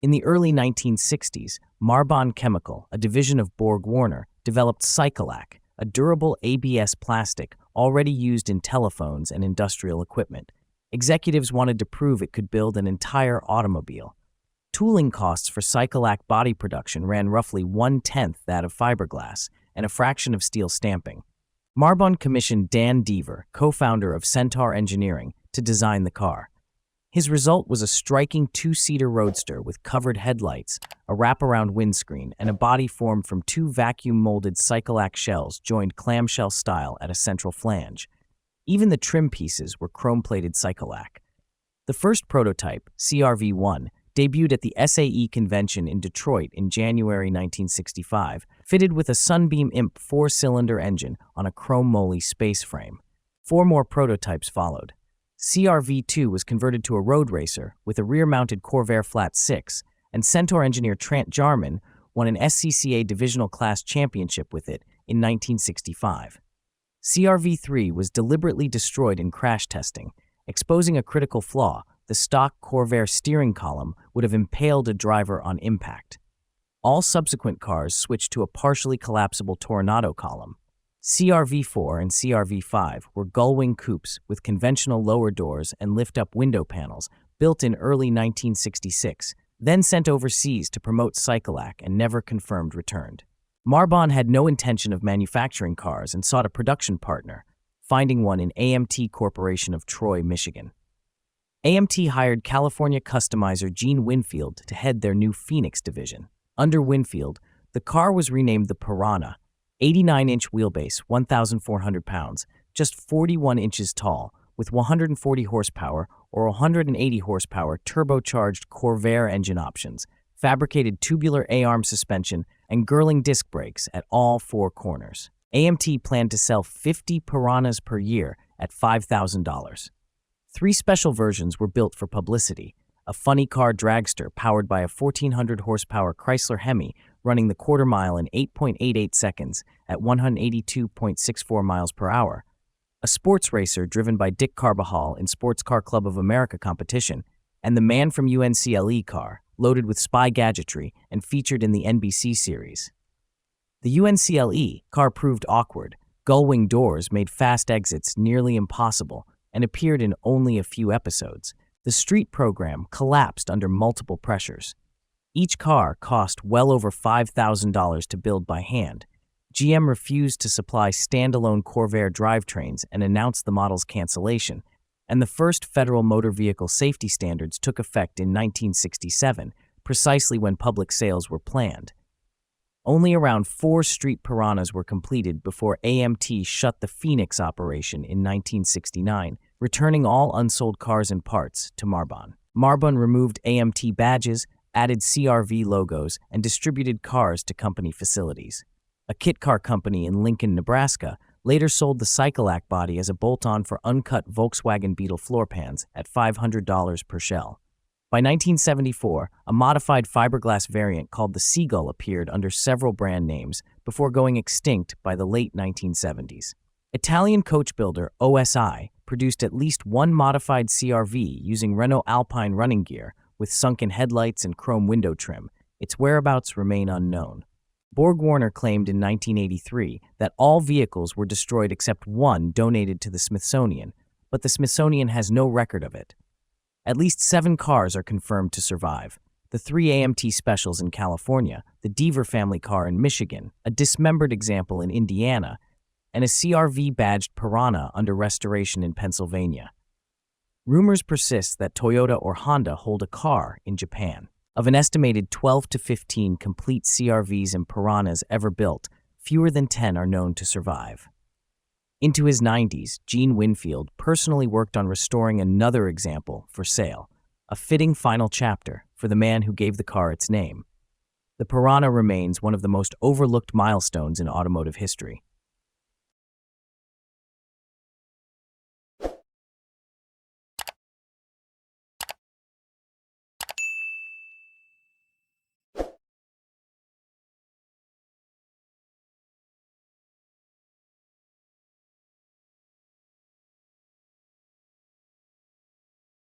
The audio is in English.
In the early 1960s, Marbon Chemical, a division of Borg-Warner, developed Cycolac, a durable ABS plastic already used in telephones and industrial equipment. Executives wanted to prove it could build an entire automobile. Tooling costs for Cycolac body production ran roughly 1/10 that of fiberglass and a fraction of steel stamping. Marbon commissioned Dan Deaver, co-founder of Centaur Engineering, to design the car. His result was a striking two-seater roadster with covered headlights, a wraparound windscreen, and a body formed from two vacuum-molded Cycolac shells joined clamshell style at a central flange. Even the trim pieces were chrome-plated Cycolac. The first prototype, CRV-I, debuted at the SAE convention in Detroit in January 1965, fitted with a Sunbeam Imp 4-cylinder engine on a chrome moly space frame. 4 more prototypes followed. CRV-II was converted to a road racer with a rear-mounted Corvair Flat 6, and Centaur engineer Trant Jarman won an SCCA Divisional Class Championship with it in 1965. CRV-III was deliberately destroyed in crash testing, exposing a critical flaw. The stock Corvair steering column would have impaled a driver on impact. All subsequent cars switched to a partially collapsible Toronado column. CRV-IV and CRV-V were gull-wing coupes with conventional lower doors and lift-up window panels, built in early 1966, then sent overseas to promote Cycolac and never confirmed returned. Marbon had no intention of manufacturing cars and sought a production partner, finding one in AMT Corporation of Troy, Michigan. AMT hired California customizer Gene Winfield to head their new Phoenix division. Under Winfield, the car was renamed the Piranha, 89-inch wheelbase, 1,400 pounds, just 41 inches tall, with 140 horsepower or 180 horsepower turbocharged Corvair engine options, fabricated tubular A-arm suspension, and Girling disc brakes at all 4 corners. AMT planned to sell 50 Piranhas per year at $5,000. 3 special versions were built for publicity: a funny car dragster powered by a 1,400 horsepower Chrysler Hemi running the quarter mile in 8.88 seconds at 182.64 miles per hour, a sports racer driven by Dick Carbajal in Sports Car Club of America competition, and the Man from UNCLE car, loaded with spy gadgetry and featured in the NBC series. The UNCLE car proved awkward. Gull-wing doors made fast exits nearly impossible and appeared in only a few episodes. The street program collapsed under multiple pressures. Each car cost well over $5,000 to build by hand. GM refused to supply standalone Corvair drivetrains and announced the model's cancellation, and the first federal motor vehicle safety standards took effect in 1967, precisely when public sales were planned. Only around 4 street Piranhas were completed before AMT shut the Phoenix operation in 1969, returning all unsold cars and parts to Marbon. Marbon removed AMT badges, added CRV logos, and distributed cars to company facilities. A kit car company in Lincoln, Nebraska, later sold the Cycolac body as a bolt-on for uncut Volkswagen Beetle floor pans at $500 per shell. By 1974, a modified fiberglass variant called the Seagull appeared under several brand names before going extinct by the late 1970s. Italian coach builder OSI produced at least one modified CRV using Renault Alpine running gear with sunken headlights and chrome window trim. Its whereabouts remain unknown. Borg-Warner claimed in 1983 that all vehicles were destroyed except one donated to the Smithsonian, but the Smithsonian has no record of it. At least 7 cars are confirmed to survive: the 3 AMT specials in California, the Deaver family car in Michigan, a dismembered example in Indiana, and a CRV-badged Piranha under restoration in Pennsylvania. Rumors persist that Toyota or Honda hold a car in Japan. Of an estimated 12 to 15 complete CRVs and Piranhas ever built, fewer than 10 are known to survive. Into his 90s, Gene Winfield personally worked on restoring another example for sale, a fitting final chapter for the man who gave the car its name. The Piranha remains one of the most overlooked milestones in automotive history.